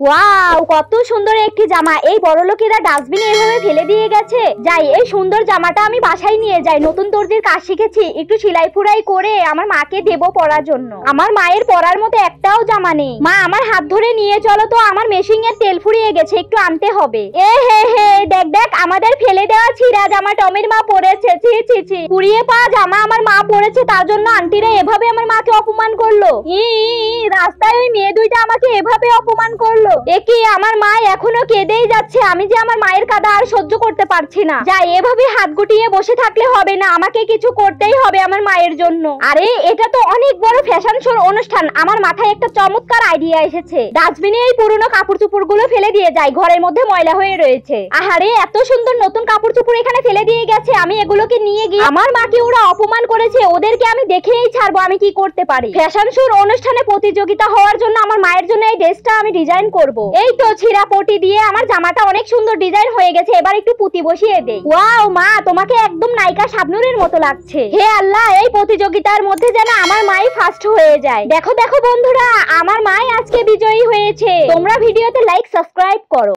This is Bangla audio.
ওয়াও, কত সুন্দর একটি জামা। এই বড়লোকেরা ডাস্টবিনে এভাবে ফেলে দিয়ে গেছে। যাই, এই সুন্দর জামাটা আমি বাসায় নিয়ে যাই। নতুন দর্জির কাজ শিখেছি, একটু সেলাই ফুরাই করে আমার মাকে দেবো পরার জন্য। আমার মায়ের পরার মতো একটাও জামা নেই। মা, আমার হাত ধরে নিয়ে চলো তো, আমার মেশিন এর তেল ফুরিয়ে গেছে, একটু আনতে হবে। এ হে হে, দেখ দেখ, আমাদের ফেলে দেওয়া ছিঁড়া জামা টমির মা পরেছে। ছি ছি ছি, কুড়িয়ে পাওয়া জামা আমার মা পরেছে, তার জন্য আন্টিরা এভাবে আমার মাকে অপমান করলো। রাস্তায় ওই মেয়ে দুইটা আমাকে এভাবে অপমান করলো। একই, আমার মা এখনো কেঁদেই যাচ্ছে। আমি যে আমার মায়ের কাঁদা আর সহ্য করতে পারছি না। যাই, এভাবে হাত গুটিয়ে বসে থাকলে হবে না, আমাকে কিছু করতেই হবে আমার মায়ের জন্য। আরে, এটা তো অনেক বড় ফ্যাশন শোর অনুষ্ঠান। আমার মাথায় একটা চমৎকার আইডিয়া এসেছে। ডাস্টবিনে এই পুরনো কাপড় চোপড় গুলো ফেলে দিয়ে যাই, ঘরের মধ্যে ময়লা হয়ে রয়েছে। আহারে, এত সুন্দর নতুন কাপড় চোপড় এখানে ফেলে দিয়ে গেছে। আমি এগুলোকে নিয়ে গিয়ে আমার মাকে ওরা অপমান করেছে, ওদেরকে আমি দেখেই ছাড়বো আমি কি করতে পারি। ফ্যাশন শোর অনুষ্ঠানে প্রতিযোগিতা হওয়ার জন্য আমার মায়ের জন্য এই ড্রেসটা আমি ডিজাইন করব। এই তো ছিঁড়া পটি দিয়ে আমার জামাটা অনেক সুন্দর ডিজাইন হয়ে গেছে। এবার একটু পুঁতি বসিয়ে দেই। ওয়াও মা, তোমাকে একদম নায়িকা শাবনূরের মতো লাগছে। হে আল্লাহ, এই প্রতিযোগিতার মধ্যে যেন আমার মাই ফার্স্ট হয়ে যায়। দেখো দেখো বন্ধুরা, আমার মাই আজকে বিজয়ী হয়েছে। তোমরা ভিডিওতে লাইক সাবস্ক্রাইব করো।